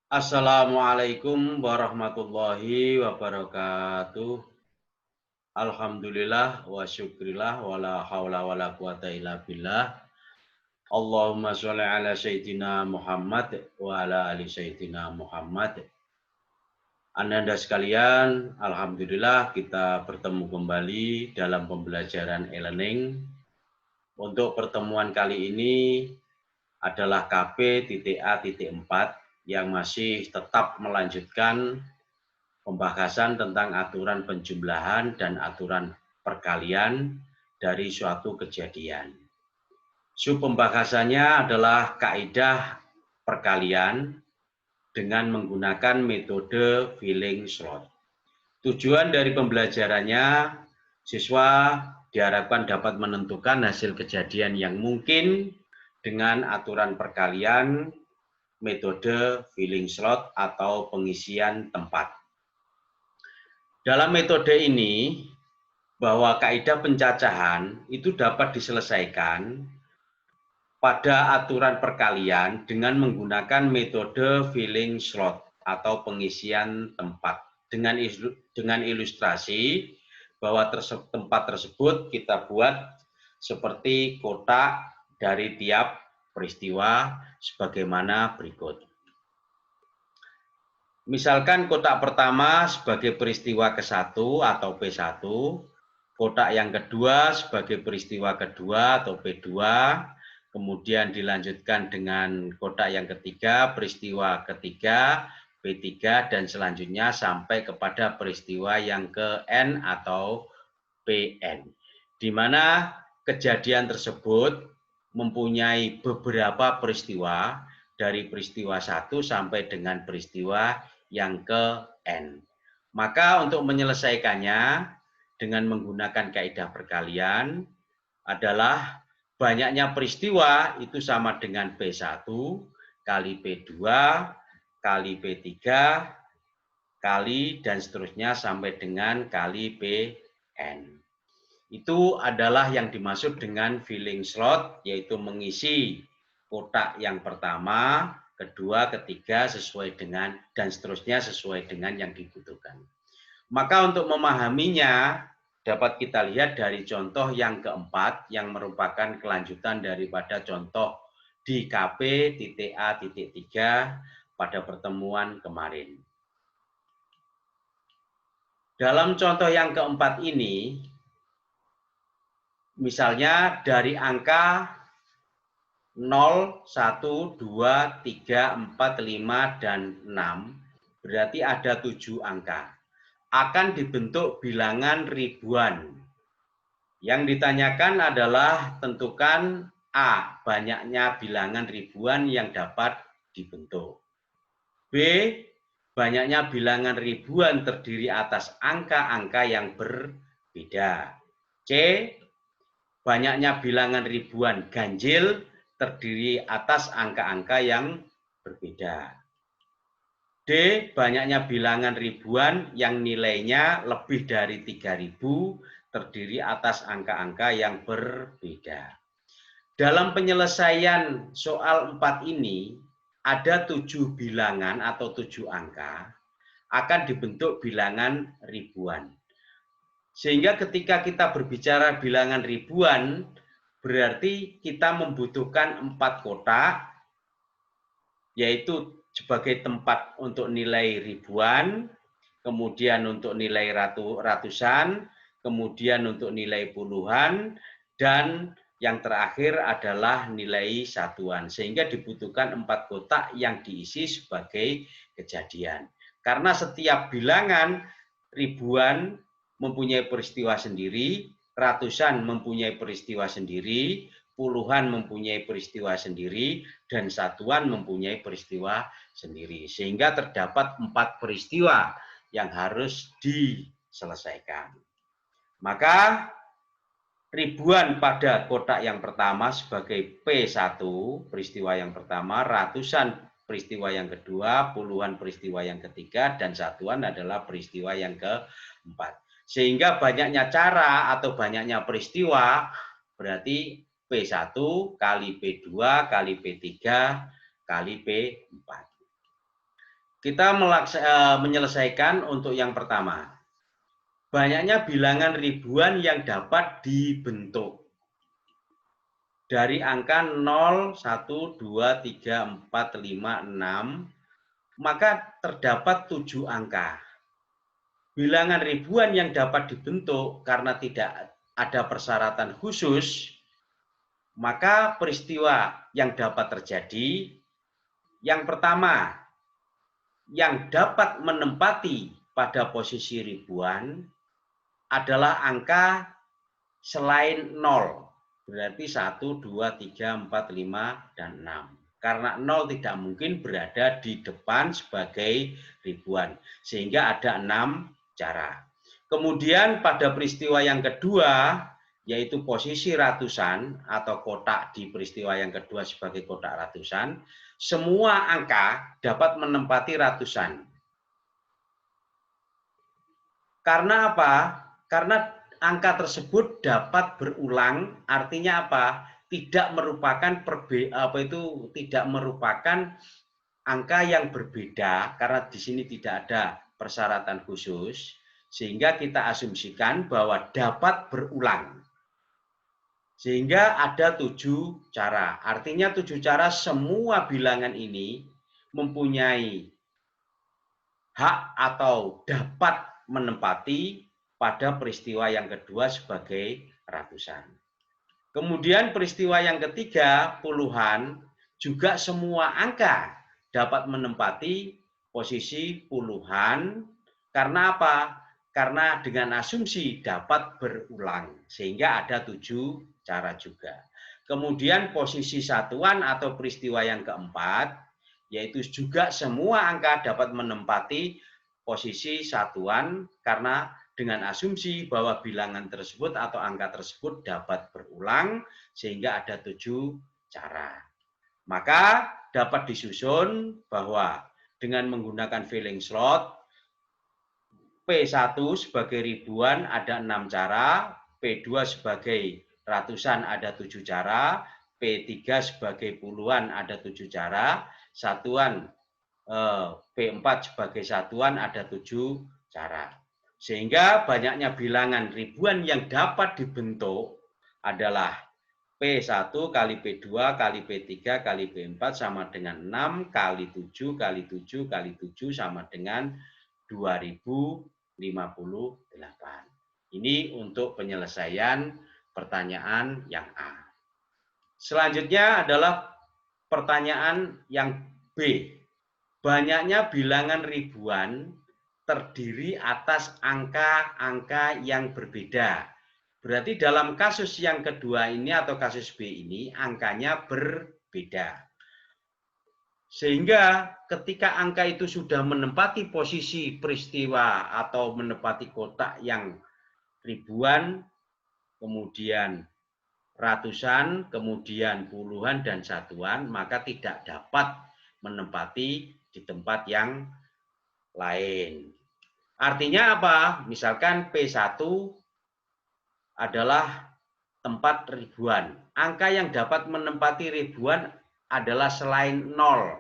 Assalamualaikum warahmatullahi wabarakatuh. Alhamdulillah wa syukrillah wa la haula wa la quwata illa billah. Allahumma sholli ala sayyidina Muhammad wa ala ali sayyidina Muhammad. Anda sekalian, alhamdulillah kita bertemu kembali dalam pembelajaran e-learning. Untuk pertemuan kali ini adalah KP.A.4 yang masih tetap melanjutkan pembahasan tentang aturan penjumlahan dan aturan perkalian dari suatu kejadian. Sub pembahasannya adalah kaidah perkalian dengan menggunakan metode filling slot. Tujuan dari pembelajarannya, siswa diharapkan dapat menentukan hasil kejadian yang mungkin dengan aturan perkalian metode filling slot atau pengisian tempat. Dalam metode ini, bahwa kaidah pencacahan itu dapat diselesaikan pada aturan perkalian dengan menggunakan metode filling slot atau pengisian tempat. Dengan ilustrasi bahwa tempat tersebut kita buat seperti kotak dari tiap peristiwa sebagaimana berikut. Misalkan kotak pertama sebagai peristiwa ke-1 atau P1, kotak yang kedua sebagai peristiwa kedua atau P2, kemudian dilanjutkan dengan kotak yang ketiga, peristiwa ketiga, P3, dan selanjutnya sampai kepada peristiwa yang ke-N atau PN. Di mana kejadian tersebut mempunyai beberapa peristiwa, dari peristiwa 1 sampai dengan peristiwa yang ke-N. Maka untuk menyelesaikannya dengan menggunakan kaidah perkalian adalah banyaknya peristiwa itu sama dengan P1 kali P2 kali P3 kali dan seterusnya sampai dengan kali PN. Itu adalah yang dimaksud dengan filling slot, yaitu mengisi kotak yang pertama, kedua, ketiga sesuai dengan dan seterusnya sesuai dengan yang dibutuhkan. Maka untuk memahaminya dapat kita lihat dari contoh yang keempat yang merupakan kelanjutan daripada contoh di KP.A.3 pada pertemuan kemarin. Dalam contoh yang keempat ini, misalnya dari angka 0, 1, 2, 3, 4, 5, dan 6, berarti ada 7 angka. Akan dibentuk bilangan ribuan. Yang ditanyakan adalah tentukan A, banyaknya bilangan ribuan yang dapat dibentuk. B, banyaknya bilangan ribuan terdiri atas angka-angka yang berbeda. C, banyaknya bilangan ribuan ganjil terdiri atas angka-angka yang berbeda. D, banyaknya bilangan ribuan yang nilainya lebih dari 3000 terdiri atas angka-angka yang berbeda. Dalam penyelesaian soal 4 ini, ada 7 bilangan atau 7 angka akan dibentuk bilangan ribuan. Sehingga ketika kita berbicara bilangan ribuan, berarti kita membutuhkan 4 kotak, yaitu sebagai tempat untuk nilai ribuan, kemudian untuk nilai ratusan, kemudian untuk nilai puluhan, dan yang terakhir adalah nilai satuan. Sehingga dibutuhkan 4 kotak yang diisi sebagai kejadian. Karena setiap bilangan ribuan mempunyai peristiwa sendiri, ratusan mempunyai peristiwa sendiri, puluhan mempunyai peristiwa sendiri, dan satuan mempunyai peristiwa sendiri. Sehingga terdapat 4 peristiwa yang harus diselesaikan. Maka ribuan pada kotak yang pertama sebagai P1, peristiwa yang pertama, ratusan peristiwa yang kedua, puluhan peristiwa yang ketiga, dan satuan adalah peristiwa yang keempat. Sehingga banyaknya cara atau banyaknya peristiwa berarti P1 kali P2 kali P3 kali P4. Kita menyelesaikan untuk yang pertama. Banyaknya bilangan ribuan yang dapat dibentuk. Dari angka 0, 1, 2, 3, 4, 5, 6, maka terdapat 7 angka. Bilangan ribuan yang dapat dibentuk karena tidak ada persyaratan khusus, maka peristiwa yang dapat terjadi, yang pertama, yang dapat menempati pada posisi ribuan adalah angka selain 0. Berarti 1, 2, 3, 4, 5, dan 6. Karena 0 tidak mungkin berada di depan sebagai ribuan. Sehingga ada 6 cara. Kemudian pada peristiwa yang kedua, yaitu posisi ratusan atau kotak di peristiwa yang kedua sebagai kotak ratusan, semua angka dapat menempati ratusan. Karena apa? Karena angka tersebut dapat berulang, artinya apa? Tidak merupakan tidak merupakan angka yang berbeda karena di sini tidak ada persyaratan khusus, sehingga kita asumsikan bahwa dapat berulang. Sehingga ada 7 cara. Artinya 7 cara semua bilangan ini mempunyai hak atau dapat menempati pada peristiwa yang kedua sebagai ratusan. Kemudian peristiwa yang ketiga, puluhan, juga semua angka dapat menempati posisi puluhan. Karena apa? Karena dengan asumsi dapat berulang. Sehingga ada 7 cara juga. Kemudian posisi satuan atau peristiwa yang keempat, yaitu juga semua angka dapat menempati posisi satuan karena dengan asumsi bahwa bilangan tersebut atau angka tersebut dapat berulang sehingga ada 7 cara. Maka dapat disusun bahwa dengan menggunakan filling slot, P1 sebagai ribuan ada 6 cara, P2 sebagai ratusan ada 7 cara, P3 sebagai puluhan ada 7 cara, satuan P4 sebagai satuan ada 7 cara. Sehingga banyaknya bilangan ribuan yang dapat dibentuk adalah P1 kali P2 kali P3 kali P4 sama dengan 6 kali 7 kali 7 kali 7 sama dengan 2058. Ini untuk penyelesaian pertanyaan yang A. Selanjutnya adalah pertanyaan yang B. Banyaknya bilangan ribuan terdiri atas angka-angka yang berbeda. Berarti dalam kasus yang kedua ini atau kasus B ini angkanya berbeda. Sehingga ketika angka itu sudah menempati posisi peristiwa atau menempati kotak yang ribuan, kemudian ratusan, kemudian puluhan dan satuan, maka tidak dapat menempati di tempat yang lain. Artinya apa? Misalkan P1 adalah tempat ribuan. Angka yang dapat menempati ribuan adalah selain 0.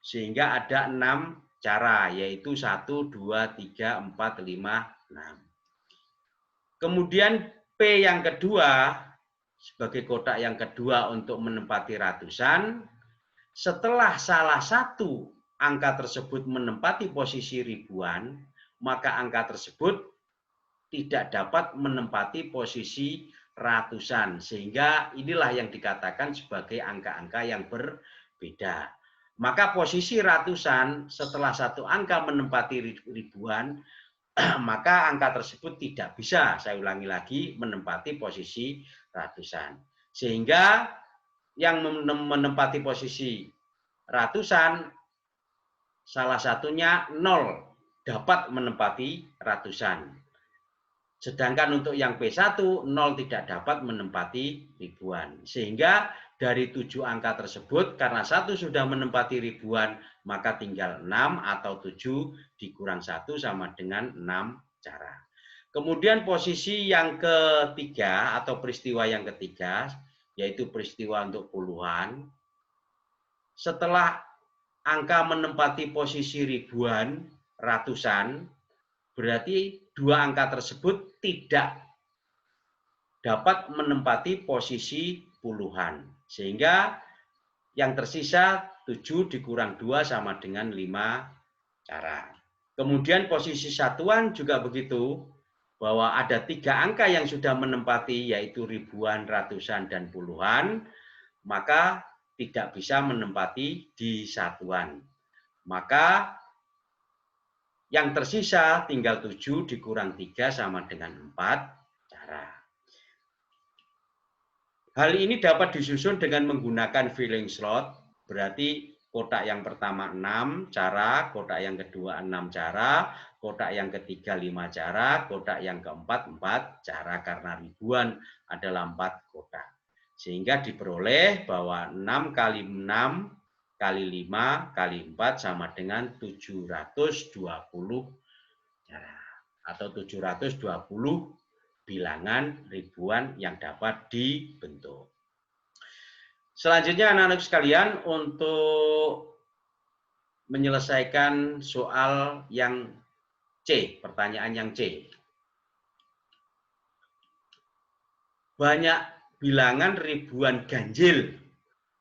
Sehingga ada 6 cara, yaitu 1, 2, 3, 4, 5, 6. Kemudian P yang kedua, sebagai kotak yang kedua untuk menempati ratusan, setelah salah satu angka tersebut menempati posisi ribuan, maka angka tersebut tidak dapat menempati posisi ratusan. Sehingga inilah yang dikatakan sebagai angka-angka yang berbeda. Maka posisi ratusan setelah satu angka menempati ribuan, maka angka tersebut tidak bisa, saya ulangi lagi, menempati posisi ratusan. Sehingga yang menempati posisi ratusan, salah satunya 0 dapat menempati ratusan. Sedangkan untuk yang P1, 0 tidak dapat menempati ribuan. Sehingga dari 7 angka tersebut, karena 1 sudah menempati ribuan, maka tinggal 6 atau 7 dikurang 1 sama dengan 6 cara. Kemudian posisi yang ketiga atau peristiwa yang ketiga, yaitu peristiwa untuk puluhan. Setelah angka menempati posisi ribuan, ratusan, berarti dua angka tersebut tidak dapat menempati posisi puluhan. Sehingga yang tersisa 7 dikurang 2 sama dengan 5 cara. Kemudian posisi satuan juga begitu, bahwa ada 3 angka yang sudah menempati, yaitu ribuan, ratusan, dan puluhan, maka tidak bisa menempati di satuan. Maka yang tersisa tinggal 7 dikurang 3 sama dengan 4 cara. Hal ini dapat disusun dengan menggunakan filling slot, berarti kotak yang pertama 6 cara, kotak yang kedua 6 cara, kotak yang ketiga 5 cara, kotak yang keempat 4 cara, karena ribuan adalah 4 kotak. Sehingga diperoleh bahwa 6 kali 6 kali 5 kali 4 sama dengan 720 cara, atau 720 bilangan ribuan yang dapat dibentuk. Selanjutnya anak-anak sekalian, untuk menyelesaikan soal yang C, pertanyaan yang C. Banyak bilangan ribuan ganjil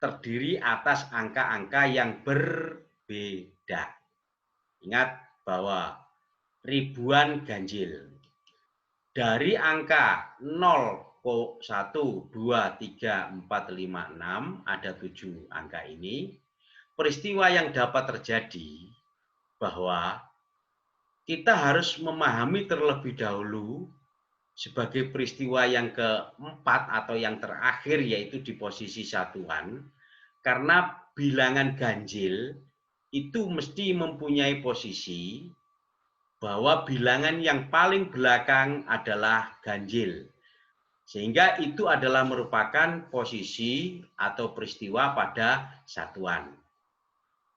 terdiri atas angka-angka yang berbeda. Ingat bahwa ribuan ganjil dari angka 0, 1, 2, 3, 4, 5, 6, ada 7 angka ini. Peristiwa yang dapat terjadi bahwa kita harus memahami terlebih dahulu sebagai peristiwa yang keempat atau yang terakhir, yaitu di posisi satuan, karena bilangan ganjil itu mesti mempunyai posisi bahwa bilangan yang paling belakang adalah ganjil. Sehingga itu adalah merupakan posisi atau peristiwa pada satuan.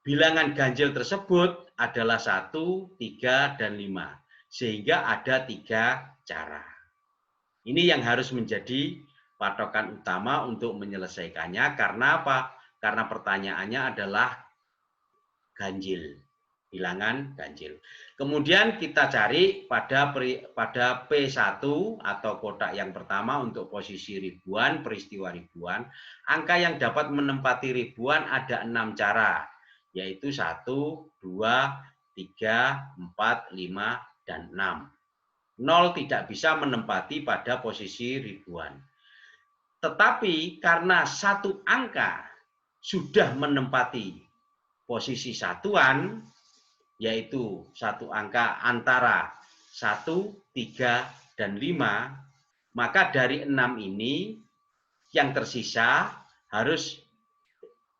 Bilangan ganjil tersebut adalah 1, 3, dan 5. Sehingga ada 3 cara. Ini yang harus menjadi patokan utama untuk menyelesaikannya. Karena apa? Karena pertanyaannya adalah ganjil. Bilangan ganjil. Kemudian kita cari pada P1 atau kotak yang pertama untuk posisi ribuan, peristiwa ribuan. Angka yang dapat menempati ribuan ada 6 cara, yaitu 1, 2, 3, 4, 5, dan 6. 0 tidak bisa menempati pada posisi ribuan. Tetapi karena satu angka sudah menempati posisi satuan, yaitu satu angka antara 1, 3, dan 5, maka dari 6 ini yang tersisa harus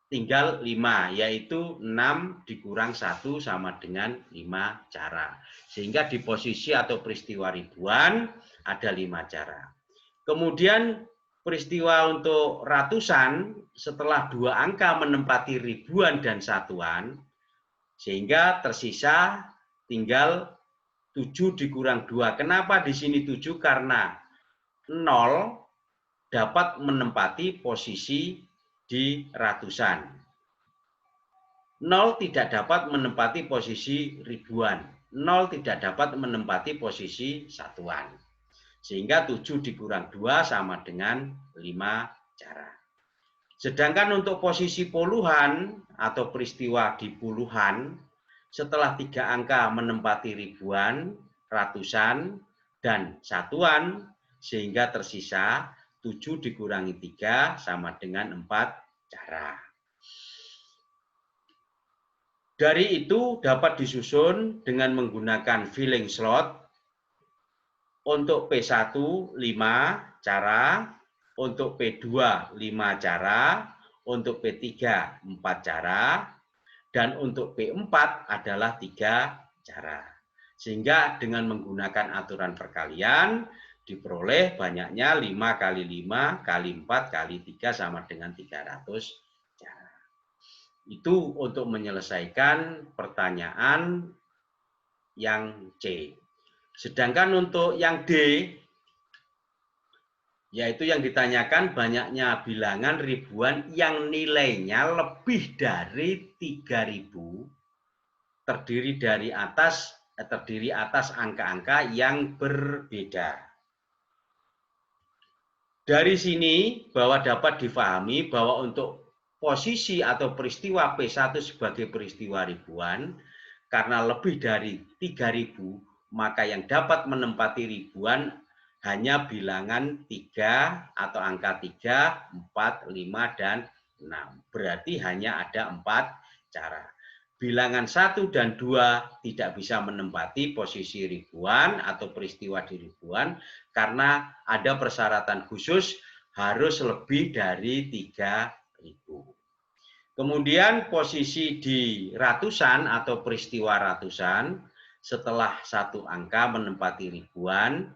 tinggal 5, yaitu 6 dikurang 1 sama dengan 5 cara. Sehingga di posisi atau peristiwa ribuan ada 5 cara. Kemudian peristiwa untuk ratusan, setelah 2 angka menempati ribuan dan satuan, sehingga tersisa tinggal 7 dikurang 2. Kenapa di sini 7? Karena 0 dapat menempati posisi di ratusan. 0 tidak dapat menempati posisi ribuan. 0 tidak dapat menempati posisi satuan. Sehingga 7 dikurang 2 sama dengan 5 cara. Sedangkan untuk posisi puluhan atau peristiwa di puluhan, setelah 3 angka menempati ribuan, ratusan, dan satuan, sehingga tersisa 7 dikurangi 3 sama dengan 4 cara. Dari itu dapat disusun dengan menggunakan filling slot. Untuk P1 5 cara, untuk P2 5 cara, untuk P3 4 cara, dan untuk P4 adalah 3 cara. Sehingga dengan menggunakan aturan perkalian diperoleh banyaknya 5 kali 5 kali 4 kali 3 sama dengan 300 cara. Itu untuk menyelesaikan pertanyaan yang C. Sedangkan untuk yang D, Yaitu yang ditanyakan banyaknya bilangan ribuan yang nilainya lebih dari 3.000, terdiri atas angka-angka yang berbeda. Dari sini bahwa dapat difahami bahwa untuk posisi atau peristiwa P1 sebagai peristiwa ribuan, karena lebih dari 3.000, maka yang dapat menempati ribuan hanya bilangan 3 atau angka 3, 4, 5, dan 6. Berarti hanya ada 4 cara. Bilangan 1 dan 2 tidak bisa menempati posisi ribuan atau peristiwa di ribuan karena ada persyaratan khusus harus lebih dari 3.000. Kemudian posisi di ratusan atau peristiwa ratusan, setelah satu angka menempati ribuan,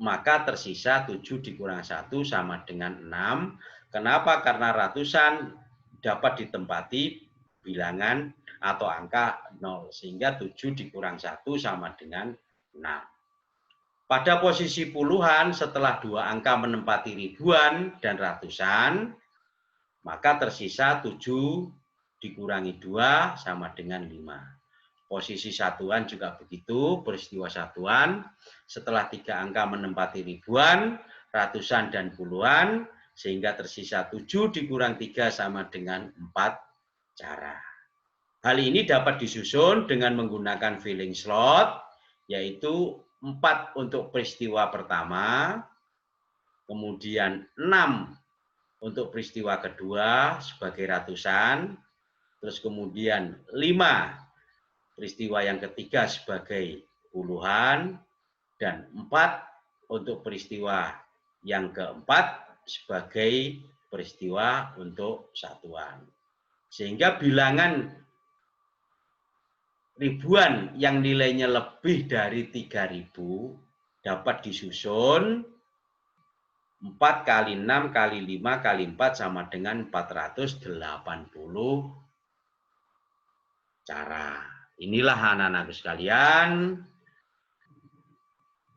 maka tersisa 7 dikurang 1 sama dengan 6. Kenapa? Karena ratusan dapat ditempati bilangan atau angka 0, sehingga 7 dikurang 1 sama dengan 6. Pada posisi puluhan, setelah dua angka menempati ribuan dan ratusan, maka tersisa 7 dikurangi 2 sama dengan 5. Posisi satuan juga begitu, peristiwa satuan. Setelah 3 angka menempati ribuan, ratusan, dan puluhan, sehingga tersisa 7 dikurang 3 sama dengan 4 cara. Hal ini dapat disusun dengan menggunakan filling slot, yaitu 4 untuk peristiwa pertama, kemudian 6 untuk peristiwa kedua sebagai ratusan, terus kemudian 5 peristiwa yang ketiga sebagai puluhan, dan 4 untuk peristiwa yang keempat sebagai peristiwa untuk satuan. Sehingga bilangan ribuan yang nilainya lebih dari 3.000 dapat disusun 4 kali 6 kali 5 kali 4 sama dengan 480 cara. Inilah anak-anakku sekalian,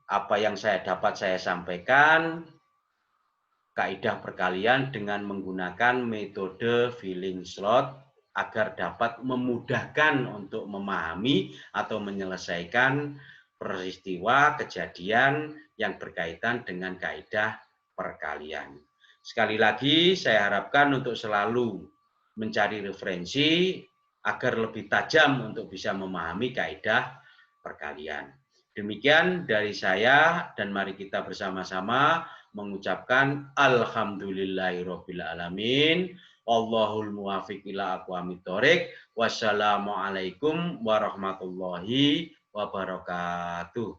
apa yang dapat saya sampaikan, kaidah perkalian dengan menggunakan metode filling slot agar dapat memudahkan untuk memahami atau menyelesaikan peristiwa kejadian yang berkaitan dengan kaidah perkalian. Sekali lagi saya harapkan untuk selalu mencari referensi agar lebih tajam untuk bisa memahami kaidah perkalian. Demikian dari saya, dan mari kita bersama-sama mengucapkan alhamdulillahirabbil alamin. Wallahul muwaffiq ila aqwamit thoriq. Wassalamualaikum warahmatullahi wabarakatuh.